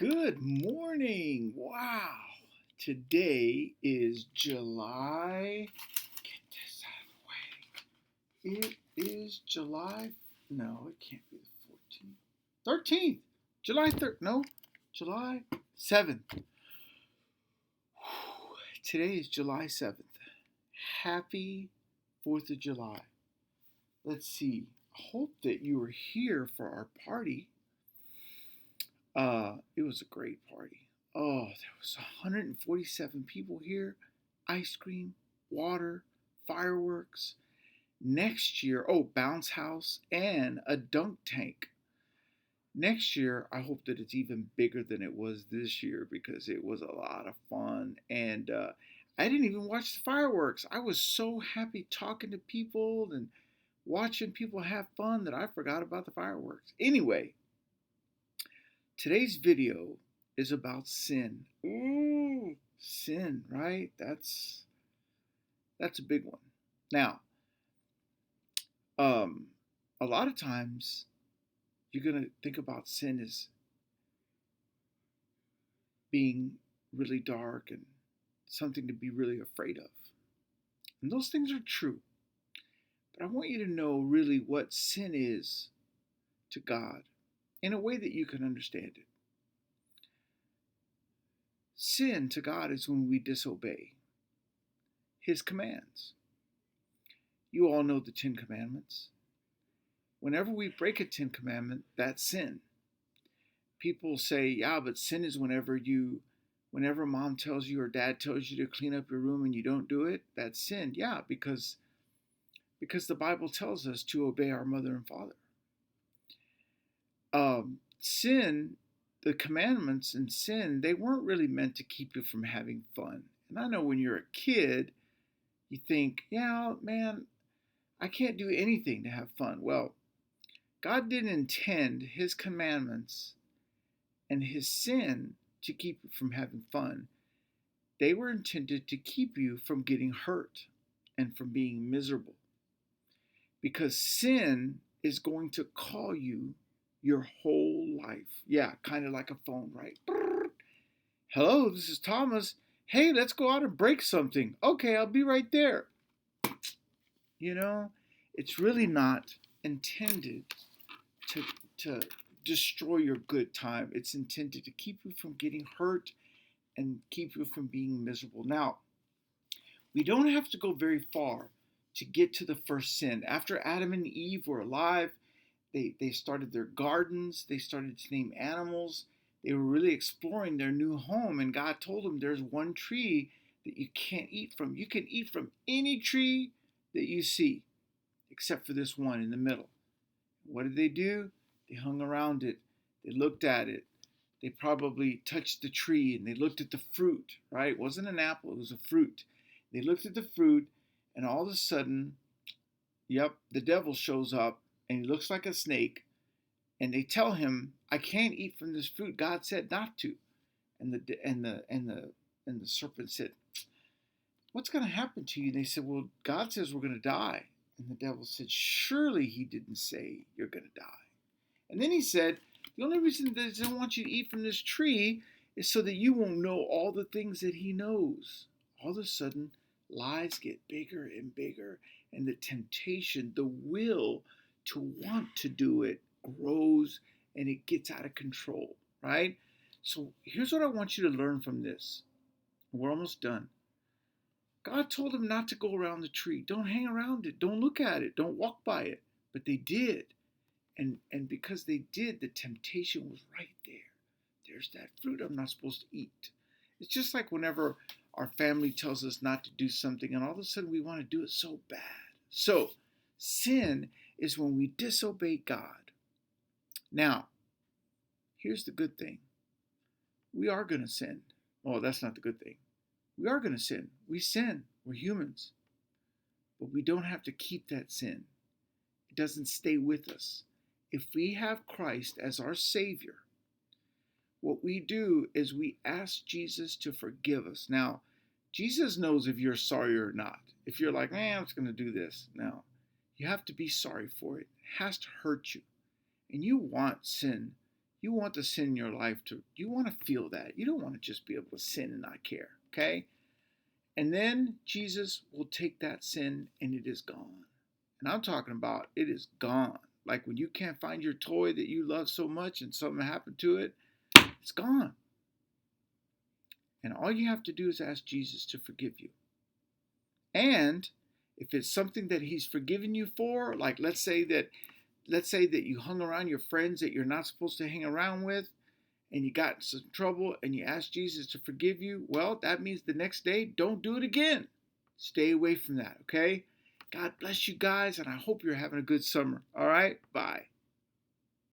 Good morning. Wow. Today is July. Get this out of the way. It is July. No, it can't be the 14th. 13th. July 3rd. No, July 7th. Today is July 7th. Happy 4th of July. Let's see. I hope that you were here for our party. It was a great party. Oh, there was 147 people here. Ice cream, water, fireworks. Next year, bounce house and a dunk tank. Next year, I hope that it's even bigger than it was this year because it was a lot of fun. And I didn't even watch the fireworks. I was so happy talking to people and watching people have fun that I forgot about the fireworks. Anyway, today's video is about sin. Ooh, sin, right? That's a big one. Now, a lot of times you're gonna think about sin as being really dark and something to be really afraid of. And those things are true. But I want you to know really what sin is to God in a way that you can understand it. Sin to God is when we disobey His commands. You all know the 10 Commandments. Whenever we break a 10 Commandment, that's sin. People say, yeah, but sin is whenever mom tells you or dad tells you to clean up your room and you don't do it, that's sin. Yeah, because the Bible tells us to obey our mother and father. Sin, the commandments and sin, they weren't really meant to keep you from having fun. And I know when you're a kid, you think, yeah, man, I can't do anything to have fun. Well, God didn't intend His commandments and His sin to keep you from having fun. They were intended to keep you from getting hurt and from being miserable. Because sin is going to call you your whole life. Yeah, kind of like a phone, right? Hello, this is Thomas. Hey, let's go out and break something. Okay, I'll be right there. You know, it's really not intended to destroy your good time. It's intended to keep you from getting hurt and keep you from being miserable. Now, we don't have to go very far to get to the first sin. After Adam and Eve were alive, they started their gardens. They started to name animals. They were really exploring their new home. And God told them there's one tree that you can't eat from. You can eat from any tree that you see, except for this one in the middle. What did they do? They hung around it. They looked at it. They probably touched the tree and they looked at the fruit, right? It wasn't an apple, it was a fruit. They looked at the fruit and all of a sudden, the devil shows up and he looks like a snake and they tell him, I can't eat from this fruit. God said not to. And the serpent said, what's going to happen to you? And they said, well, God says we're going to die. And the devil said, surely He didn't say you're going to die. And then he said, the only reason that He doesn't want you to eat from this tree is so that you won't know all the things that He knows. All of a sudden, lies get bigger and bigger, and the temptation, the will to want to do it grows, and it gets out of control, right? So here's what I want you to learn from this. We're almost done. God told them not to go around the tree. Don't hang around it. Don't look at it. Don't walk by it. But they did. And because they did, the temptation was right there. There's that fruit I'm not supposed to eat. It's just like whenever our family tells us not to do something and all of a sudden we want to do it so bad. So, sin is when we disobey God. Now, here's the good thing. We are going to sin. Oh, that's not the good thing. We are going to sin. We sin. We're humans. But we don't have to keep that sin. It doesn't stay with us. If we have Christ as our Savior, what we do is we ask Jesus to forgive us. Now, Jesus knows if you're sorry or not. If you're like, I'm just going to do this. No, you have to be sorry for it. It has to hurt you. And you want sin. You want the sin in your life you want to feel that. You don't want to just be able to sin and not care, okay? And then Jesus will take that sin and it is gone. And I'm talking about it is gone. Like when you can't find your toy that you love so much and something happened to it, it's gone. And all you have to do is ask Jesus to forgive you. And if it's something that he's forgiven you for, like let's say that you hung around your friends that you're not supposed to hang around with and you got in some trouble and you asked Jesus to forgive you, well, that means the next day, don't do it again. Stay away from that, okay? God bless you guys, and I hope you're having a good summer. All right? Bye.